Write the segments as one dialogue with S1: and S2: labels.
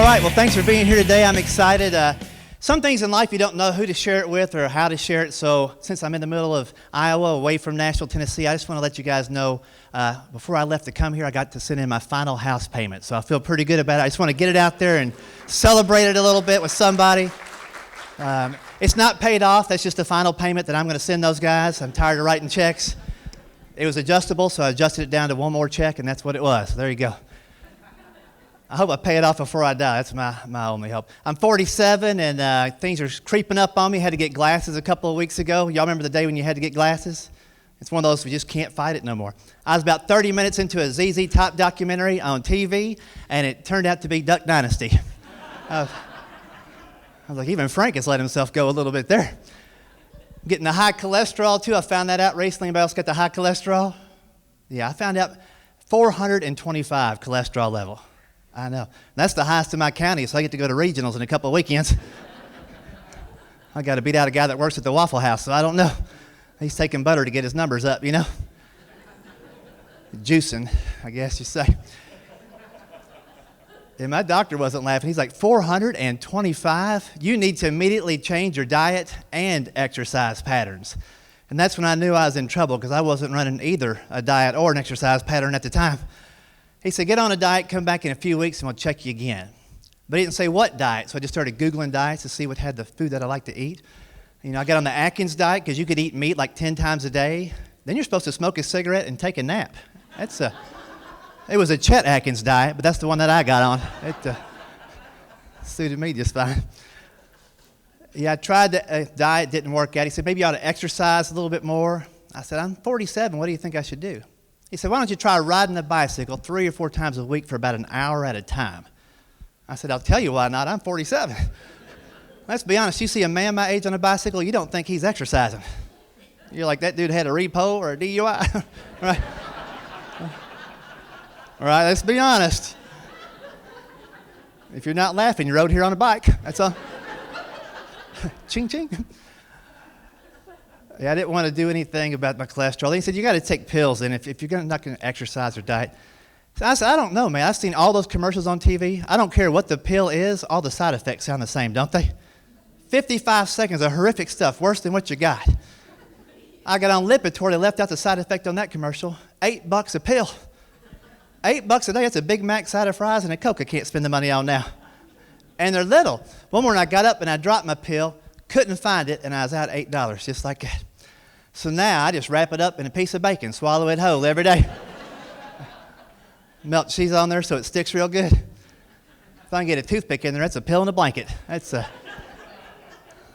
S1: right, well, thanks for being here today. I'm excited. Some things in life you don't know who to share it with or how to share it. So since I'm in the middle of Iowa, away from Nashville, Tennessee, I just want to let you guys know, before I left to come here, I got to send in my final house payment. So I feel pretty good about it. I just want to get it out there and celebrate it a little bit with somebody. It's not paid off. That's just the final payment that I'm going to send those guys. I'm tired of writing checks. It was adjustable, so I adjusted it down to one more check, and that's what it was. There you go. I hope I pay it off before I die. That's my only hope. I'm 47, and things are creeping up on me. Had to get glasses a couple of weeks ago. Y'all remember the day when you had to get glasses? It's one of those we just can't fight it no more. I was about 30 minutes into a ZZ Top documentary on TV, and it turned out to be Duck Dynasty. I was like, even Frank has let himself go a little bit there. Getting the high cholesterol, too. I found that out recently. Anybody else got the high cholesterol? Yeah, I found out 425 cholesterol level. I know. That's the highest in my county, so I get to go to regionals in a couple of weekends. I got to beat out a guy that works at the Waffle House, so I don't know. He's taking butter to get his numbers up, you know? Juicing, I guess you say. And my doctor wasn't laughing. He's like, 425? You need to immediately change your diet and exercise patterns. And that's when I knew I was in trouble, because I wasn't running either a diet or an exercise pattern at the time. He said, get on a diet, come back in a few weeks, and we'll check you again. But he didn't say what diet, so I just started Googling diets to see what had the food that I like to eat. You know, I got on the Atkins diet because you could eat meat like 10 times a day. Then you're supposed to smoke a cigarette and take a nap. It was a Chet Atkins diet, but that's the one that I got on. It suited me just fine. Yeah, I tried the diet, didn't work out. He said, maybe you ought to exercise a little bit more. I said, I'm 47, what do you think I should do? He said, why don't you try riding a bicycle 3 or 4 times a week for about an hour at a time? I said, I'll tell you why not. I'm 47. Let's be honest. You see a man my age on a bicycle, you don't think he's exercising. You're like, that dude had a repo or a DUI. Right? All right, let's be honest. If you're not laughing, you rode here on a bike. That's all. Ching, ching. Yeah, I didn't want to do anything about my cholesterol. He said, you got to take pills, and if you're not going to exercise or diet. So I said, I don't know, man. I've seen all those commercials on TV. I don't care what the pill is. All the side effects sound the same, don't they? 55 seconds of horrific stuff, worse than what you got. I got on Lipitor. They left out the side effect on that commercial. $8 a pill. $8 a day. That's a Big Mac, side of fries, and a Coke I can't spend the money on now. And they're little. One morning I got up and I dropped my pill, couldn't find it, and I was out $8, just like that. So now I just wrap it up in a piece of bacon, swallow it whole every day. Melt cheese on there so it sticks real good. If I can get a toothpick in there, that's a pill and a blanket.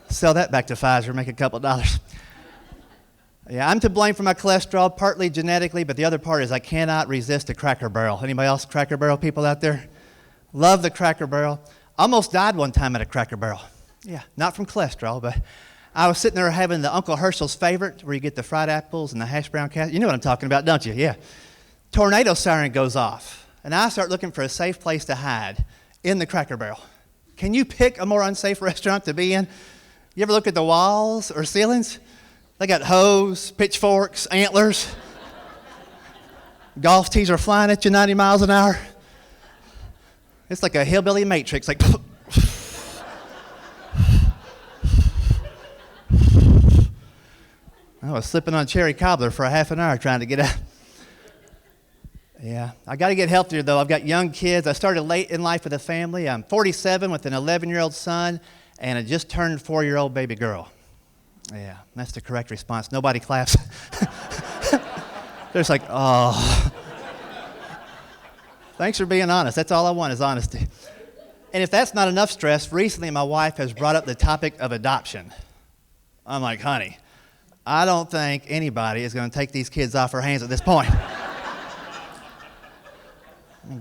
S1: Sell that back to Pfizer, make a couple dollars. Yeah, I'm to blame for my cholesterol, partly genetically, but the other part is I cannot resist a Cracker Barrel. Anybody else Cracker Barrel people out there? Love the Cracker Barrel. Almost died one time at a Cracker Barrel. Yeah, not from cholesterol, but I was sitting there having the Uncle Herschel's favorite, where you get the fried apples and the hash brown casserole. You know what I'm talking about, don't you? Yeah. Tornado siren goes off, and I start looking for a safe place to hide in the Cracker Barrel. Can you pick a more unsafe restaurant to be in? You ever look at the walls or ceilings? They got hose, pitchforks, antlers. Golf tees are flying at you 90 miles an hour. It's like a hillbilly matrix, like... I was slipping on cherry cobbler for a half an hour trying to get out. Yeah, I got to get healthier, though. I've got young kids. I started late in life with a family. I'm 47 with an 11-year-old son and a just turned 4-year-old baby girl. Yeah, that's the correct response. Nobody claps. They're just like, oh. Thanks for being honest. That's all I want is honesty. And if that's not enough stress, recently my wife has brought up the topic of adoption. I'm like, honey, I don't think anybody is going to take these kids off our hands at this point.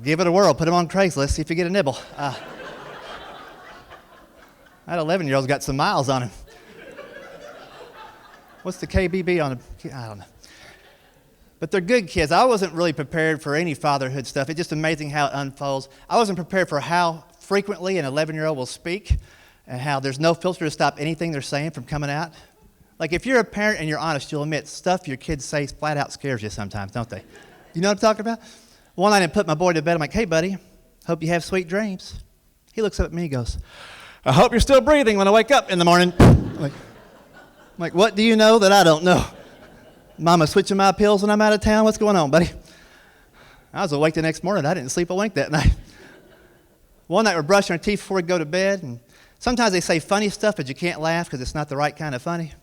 S1: Give it a whirl. Put them on Craigslist. See if you get a nibble. That 11-year-old's got some miles on him. What's the KBB on him? I don't know. But they're good kids. I wasn't really prepared for any fatherhood stuff. It's just amazing how it unfolds. I wasn't prepared for how frequently an 11-year-old will speak and how there's no filter to stop anything they're saying from coming out. Like, if you're a parent and you're honest, you'll admit stuff your kids say flat out scares you sometimes, don't they? You know what I'm talking about? One night I put my boy to bed. I'm like, hey, buddy, hope you have sweet dreams. He looks up at me and goes, I hope you're still breathing when I wake up in the morning. I'm like, what do you know that I don't know? Mama switching my pills when I'm out of town? What's going on, buddy? I was awake the next morning. I didn't sleep a wink that night. One night we're brushing our teeth before we go to bed, and sometimes they say funny stuff, but you can't laugh because it's not the right kind of funny.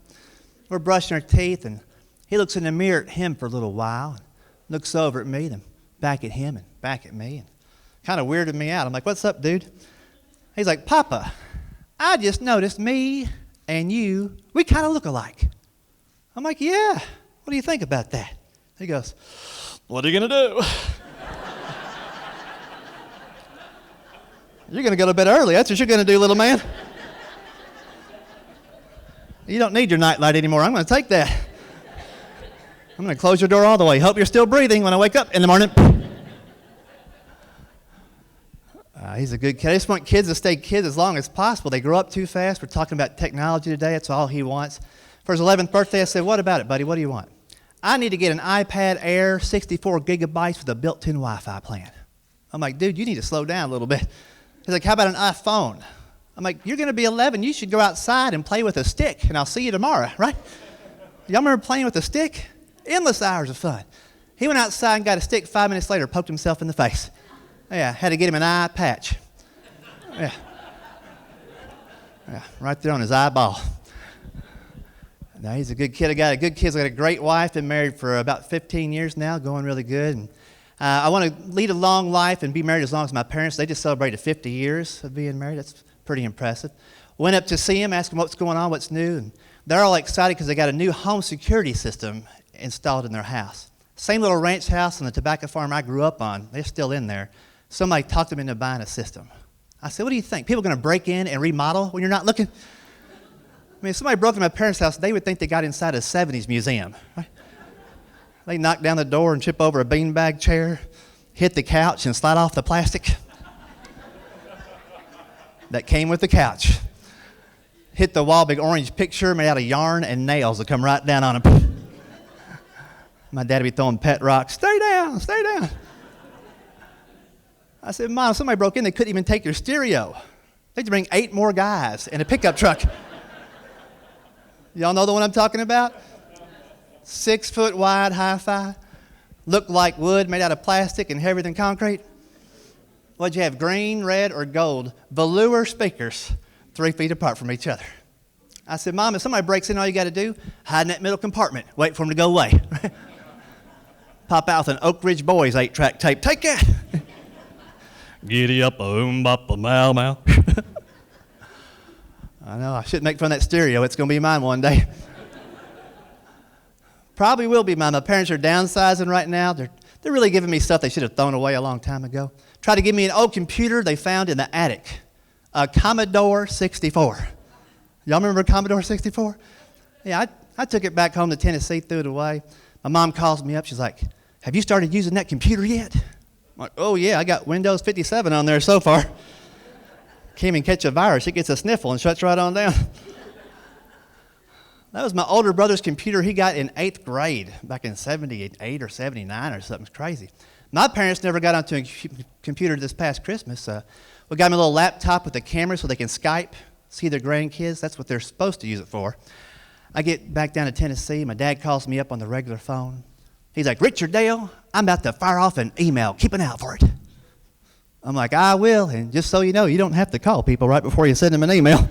S1: We're brushing our teeth, and he looks in the mirror at him for a little while, and looks over at me, then back at him, and back at me, and kind of weirded me out. I'm like, what's up, dude? He's like, Papa, I just noticed me and you, we kind of look alike. I'm like, yeah, what do you think about that? He goes, what are you going to do? You're going to go to bed early. That's what you're going to do, little man. You don't need your nightlight anymore. I'm going to take that. I'm going to close your door all the way. Hope you're still breathing when I wake up in the morning. He's a good kid. I just want kids to stay kids as long as possible. They grow up too fast. We're talking about technology today. That's all he wants. For his 11th birthday, I said, what about it, buddy? What do you want? I need to get an iPad Air 64 gigabytes with a built-in Wi-Fi plan. I'm like, dude, you need to slow down a little bit. He's like, how about an iPhone? I'm like, you're going to be 11. You should go outside and play with a stick, and I'll see you tomorrow, right? Y'all remember playing with a stick? Endless hours of fun. He went outside and got a stick. 5 minutes later, poked himself in the face. Yeah, had to get him an eye patch. Yeah, right there on his eyeball. Now, he's a good kid. I got a great wife. Been married for about 15 years now, going really good. And I want to lead a long life and be married as long as my parents. They just celebrated 50 years of being married. That's pretty impressive. Went up to see him, asked him what's going on, what's new. And they're all excited because they got a new home security system installed in their house. Same little ranch house on the tobacco farm I grew up on. They're still in there. Somebody talked them into buying a system. I said, what do you think? People are going to break in and remodel when you're not looking? I mean, if somebody broke into my parents' house, they would think they got inside a 70s museum. Right? They knock down the door and chip over a beanbag chair, hit the couch and slide off the plastic that came with the couch. Hit the wall, big orange picture made out of yarn and nails that come right down on them. My dad would be throwing pet rocks. Stay down, stay down. I said, Mom, somebody broke in, they couldn't even take your stereo. They had to bring 8 more guys in a pickup truck. Y'all know the one I'm talking about? 6 foot wide hi-fi, looked like wood made out of plastic and heavier than concrete. What'd you have, green, red, or gold? Velour speakers, 3 feet apart from each other. I said, Mom, if somebody breaks in, all you got to do, hide in that middle compartment, wait for them to go away. Pop out with an Oak Ridge Boys 8-track tape. Take that. Giddy up, bop, mow, mow. I know, I shouldn't make fun of that stereo. It's going to be mine one day. Probably will be mine. My parents are downsizing right now. They're really giving me stuff they should have thrown away a long time ago. Tried to give me an old computer they found in the attic, a Commodore 64. Y'all remember Commodore 64? Yeah, I took it back home to Tennessee, threw it away. My mom calls me up. She's like, have you started using that computer yet? I'm like, oh, yeah, I got Windows 57 on there so far. Can't even catch a virus. It gets a sniffle and shuts right on down. That was my older brother's computer he got in 8th grade back in 78 or 79 or something crazy. My parents never got onto a computer this past Christmas. We got them a little laptop with a camera so they can Skype, see their grandkids. That's what they're supposed to use it for. I get back down to Tennessee. My dad calls me up on the regular phone. He's like, Richard Dale, I'm about to fire off an email. Keep an eye out for it. I'm like, I will. And just so you know, you don't have to call people right before you send them an email.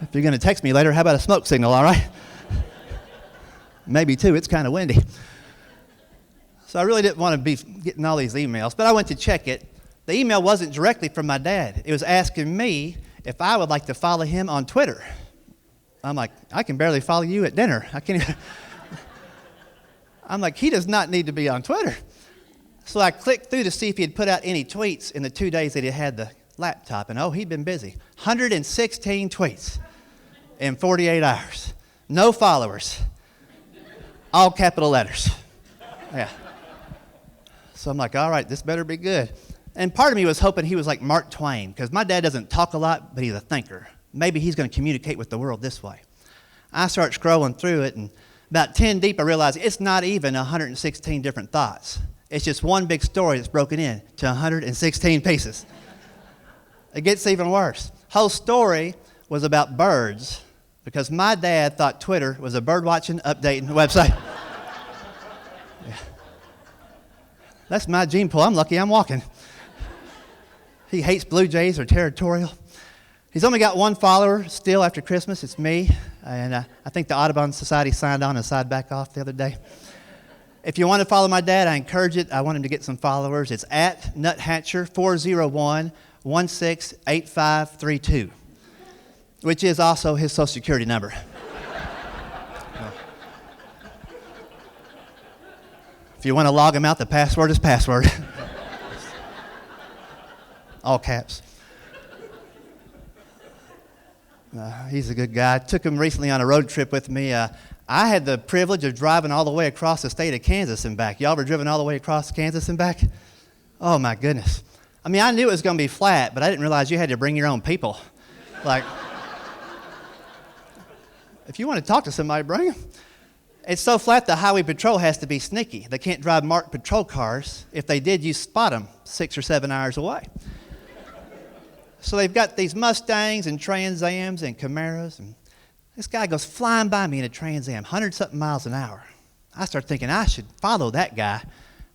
S1: If you're going to text me later, how about a smoke signal, all right? Maybe 2. It's kind of windy. So I really didn't want to be getting all these emails, but I went to check it. The email wasn't directly from my dad. It was asking me if I would like to follow him on Twitter. I'm like, I can barely follow you at dinner. I can't even. I'm like, he does not need to be on Twitter. So I clicked through to see if he had put out any tweets in the 2 days that he had the laptop, and he'd been busy. 116 tweets in 48 hours. No followers. All capital letters. Yeah. So I'm like, all right, this better be good. And part of me was hoping he was like Mark Twain, because my dad doesn't talk a lot, but he's a thinker. Maybe he's going to communicate with the world this way. I start scrolling through it, and about 10 deep, I realize it's not even 116 different thoughts. It's just one big story that's broken in to 116 pieces. It gets even worse. Whole story was about birds because my dad thought Twitter was a bird watching, updating website. Yeah. That's my gene pool. I'm lucky I'm walking. He hates Blue Jays, or territorial. He's only got one follower still after Christmas. It's me. And I think the Audubon Society signed on and signed back off the other day. If you want to follow my dad, I encourage it. I want him to get some followers. It's at NutHatcher401-168532, which is also his Social Security number. If you want to log him out, the password is password. All caps. He's a good guy. I took him recently on a road trip with me. I had the privilege of driving all the way across the state of Kansas and back. Y'all ever driven all the way across Kansas and back? Oh, my goodness. I mean, I knew it was going to be flat, but I didn't realize you had to bring your own people. Like, if you want to talk to somebody, bring them. It's so flat, the highway patrol has to be sneaky. They can't drive marked patrol cars. If they did, you spot them 6 or 7 hours away. So they've got these Mustangs and Trans Ams and Camaros, and this guy goes flying by me in a Trans Am, 100-something miles an hour. I start thinking I should follow that guy.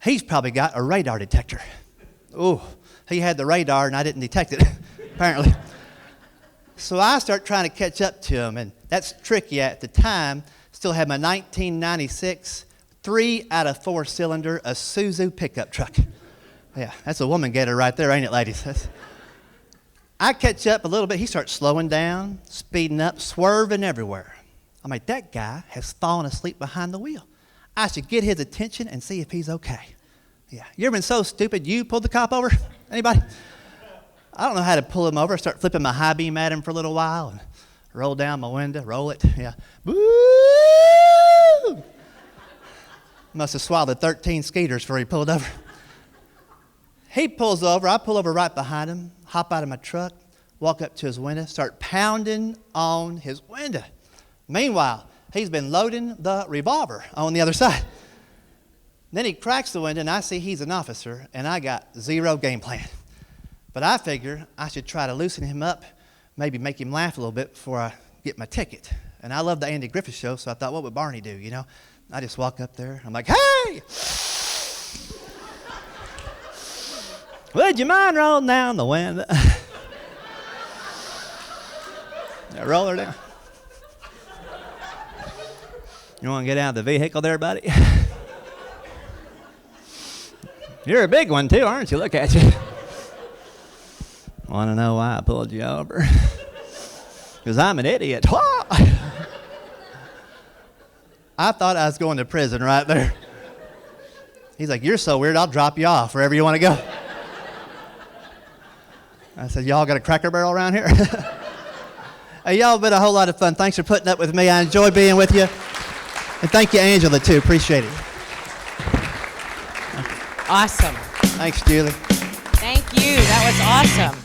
S1: He's probably got a radar detector. Ooh, he had the radar and I didn't detect it, apparently. So I start trying to catch up to him, and that's tricky. At the time, still had my 1996 3 out of 4 cylinder Isuzu pickup truck. Yeah, that's a woman getter right there, ain't it, ladies? I catch up a little bit. He starts slowing down, speeding up, swerving everywhere. I'm like, that guy has fallen asleep behind the wheel. I should get his attention and see if he's okay. Yeah. You ever been so stupid you pulled the cop over? Anybody? I don't know how to pull him over. I start flipping my high beam at him for a little while and roll down my window, roll it. Yeah. Woo! Must have swallowed 13 skeeters before he pulled over. He pulls over. I pull over right behind him, hop out of my truck, walk up to his window, start pounding on his window. Meanwhile, he's been loading the revolver on the other side. Then he cracks the window, and I see he's an officer, and I got zero game plan. But I figure I should try to loosen him up, maybe make him laugh a little bit before I get my ticket. And I love the Andy Griffith Show, so I thought, what would Barney do, you know? I just walk up there. I'm like, hey! Would you mind rolling down the window? Yeah, roll her down. You want to get out of the vehicle there, buddy? You're a big one, too, aren't you? Look at you. Want to know why I pulled you over? Because I'm an idiot. I thought I was going to prison right there. He's like, you're so weird, I'll drop you off wherever you want to go. I said, y'all got a Cracker Barrel around here? Hey, y'all been a whole lot of fun. Thanks for putting up with me. I enjoy being with you. And thank you, Angela, too. Appreciate it.
S2: Awesome.
S1: Thanks, Julie.
S2: Thank you. That was awesome.